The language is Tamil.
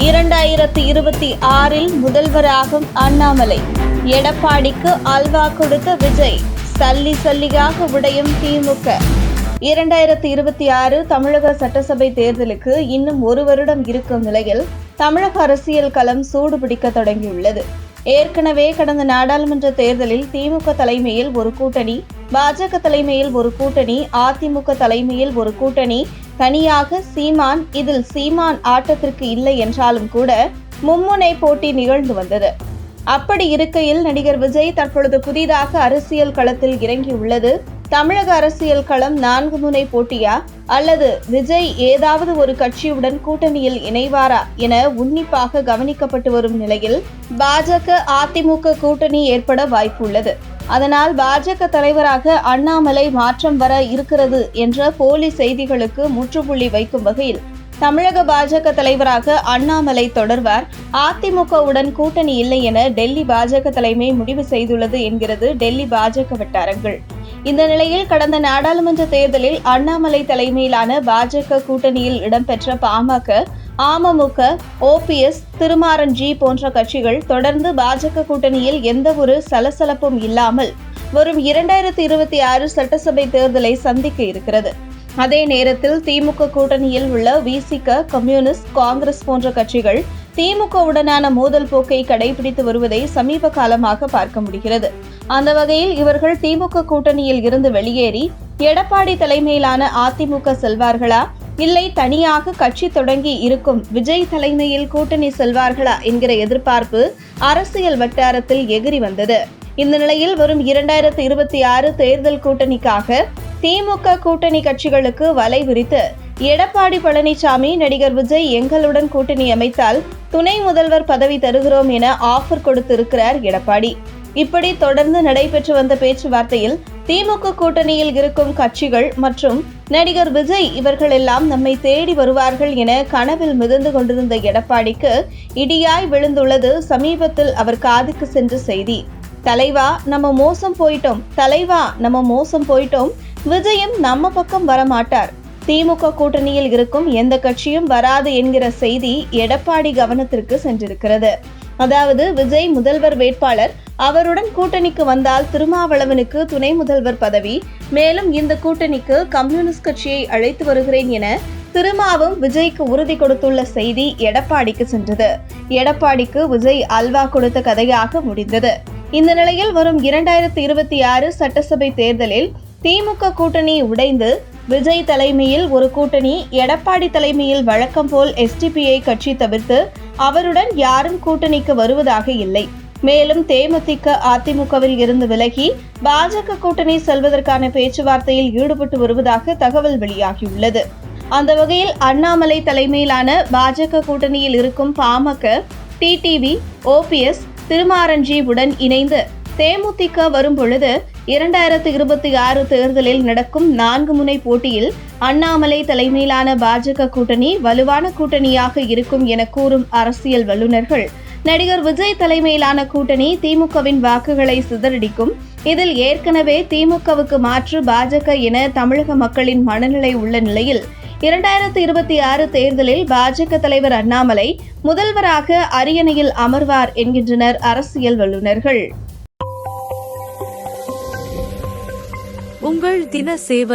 2026 முதல்வராகும் அண்ணாமலை. எடப்பாடிக்கு அல்வா கொடுத்த விஜய். சல்லி சல்லியாக உடையும் திமுக. 2026 தமிழக சட்டசபை தேர்தலுக்கு இன்னும் ஒரு வருடம் இருக்கும் நிலையில் தமிழக அரசியல் களம் சூடுபிடிக்க தொடங்கியுள்ளது. ஏற்கனவே கடந்த நாடாளுமன்ற தேர்தலில் திமுக தலைமையில் ஒரு கூட்டணி, பாஜக தலைமையில் ஒரு கூட்டணி, அதிமுக தலைமையில் ஒரு கூட்டணி, தனியாக சீமான். இதில் சீமான் ஆட்டத்திற்கு இல்லை என்றாலும் கூட மும்முனை போட்டி நிகழ்ந்து வந்தது. அப்படி இருக்கையில் நடிகர் விஜய் தற்பொழுது புதிதாக அரசியல் களத்தில் இறங்கியுள்ளது. தமிழக அரசியல் களம் 4 முனை போட்டியா அல்லது விஜய் ஏதாவது ஒரு கட்சியுடன் கூட்டணியில் இணைவாரா என உன்னிப்பாக கவனிக்கப்பட்டு வரும் நிலையில் பாஜக அதிமுக கூட்டணி ஏற்பட வாய்ப்புள்ளது. அதனால் பாஜக தலைவராக அண்ணாமலை மாற்றம் வர இருக்கிறது என்ற போலி செய்திகளுக்கு முற்றுப்புள்ளி வைக்கும் வகையில் தமிழக பாஜக தலைவராக அண்ணாமலை தொடர்வார். அதிமுகவுடன் கூட்டணி இல்லை என டெல்லி பாஜக தலைமை முடிவு செய்துள்ளது என்கிறது டெல்லி பாஜக வட்டாரங்கள். இந்த நிலையில் கடந்த நாடாளுமன்ற தேர்தலில் அண்ணாமலை தலைமையிலான பாஜக கூட்டணியில் இடம்பெற்ற பாமக, அமமுக, ஓபிஎஸ், திருமாறன்ஜி போன்ற கட்சிகள் தொடர்ந்து பாஜக கூட்டணியில் எந்த ஒரு சலசலப்பும் இல்லாமல் வரும் 2026 சட்டசபை தேர்தலை சந்திக்க இருக்கிறது. அதே நேரத்தில் திமுக கூட்டணியில் உள்ள விசிக, கம்யூனிஸ்ட், காங்கிரஸ் போன்ற கட்சிகள் திமுகவுடனான மோதல் போக்கை கடைபிடித்து வருவதை சமீப காலமாக பார்க்க முடிகிறது. அந்த வகையில் இவர்கள் திமுக கூட்டணியில் இருந்து வெளியேறி எடப்பாடி தலைமையிலான அதிமுக செல்வார்களா, இல்லை தனியாக கட்சி தொடங்கி இருக்கும் விஜய் தலைமையில் கூட்டணி செல்வார்களா என்கிற எதிர்பார்ப்பு அரசியல் வட்டாரத்தில் எகிரி வந்தது. இந்த நிலையில் வரும் 2026 தேர்தல் கூட்டணிக்காக திமுக கூட்டணி கட்சிகளுக்கு வலை விரித்து எடப்பாடி பழனிசாமி, நடிகர் விஜய் எங்களுடன் கூட்டணி அமைத்தால் துணை முதல்வர் பதவி தருகிறோம் என ஆஃபர் கொடுத்திருக்கிறார் எடப்பாடி. இப்படி தொடர்ந்து நடைபெற்று வந்த பேச்சுவார்த்தையில் திமுக கூட்டணியில் இருக்கும் கட்சிகள் மற்றும் நடிகர் விஜய் இவர்களெல்லாம் நம்மை தேடி வருவார்கள் என கனவில் மிதந்து கொண்டிருந்த எடப்பாடிக்கு இடியாய் விழுந்துள்ளது சமீபத்தில் அவர் காதுக்கு சென்ற செய்தி. தலைவா நம்ம மோசம் போயிட்டோம், தலைவா நம்ம மோசம் போயிட்டோம், விஜயும் நம்ம பக்கம் வரமாட்டார், திமுக கூட்டணியில் இருக்கும் எந்த கட்சியும் வராது என்கிற செய்தி எடப்பாடி கவனத்திற்கு சென்றிருக்கிறது. அதாவது விஜய் முதல்வர் வேட்பாளர், அவருடன் கூட்டணிக்கு வந்தால் திருமாவளவனுக்கு துணை முதல்வர் பதவி, மேலும் இந்த கூட்டணிக்கு கம்யூனிஸ்ட் கட்சியை அழைத்து வருகிறேன் என திருமாவும் விஜய்க்கு உறுதி கொடுத்துள்ள செய்தி எடப்பாடிக்கு சென்றது. எடப்பாடிக்கு விஜய் அல்வா கொடுத்த கதையாக முடிந்தது. இந்த நிலையில் வரும் 2026 சட்டசபை தேர்தலில் திமுக கூட்டணி உடைந்து விஜய் தலைமையில் ஒரு கூட்டணி, எடப்பாடி தலைமையில் வழக்கம் போல் எஸ்டிபிஐ கட்சி தவிர்த்து அவருடன் யாரும் கூட்டணிக்கு வருவதாக இல்லை. மேலும் தேமுதிக அதிமுகவில் இருந்து விலகி பாஜக கூட்டணி செல்வதற்கான பேச்சுவார்த்தையில் ஈடுபட்டு வருவதாக தகவல் வெளியாகியுள்ளது. அந்த வகையில் அண்ணாமலை தலைமையிலான பாஜக கூட்டணியில் இருக்கும் பாமக, டிடிவி, ஓபிஎஸ், திருமாறன்ஜி உடன் இணைந்து தேமுதிக வரும் பொழுது 2026 தேர்தலில் நடக்கும் 4 முனை போட்டியில் அண்ணாமலை தலைமையிலான பாஜக கூட்டணி வலுவான கூட்டணியாக இருக்கும் என கூறும் அரசியல் வல்லுநர்கள், நடிகர் விஜய் தலைமையிலான கூட்டணி திமுகவின் வாக்குகளை சிதறடிக்கும். இதில் ஏற்கனவே திமுகவுக்கு மாற்று பாஜக என தமிழக மக்களின் மனநிலை உள்ள நிலையில் 2026 தேர்தலில் பாஜக தலைவர் அண்ணாமலை முதல்வராக அரியணையில் அமர்வார் என்கின்றனர் அரசியல் வல்லுநர்கள். உங்கள் தின சேவல்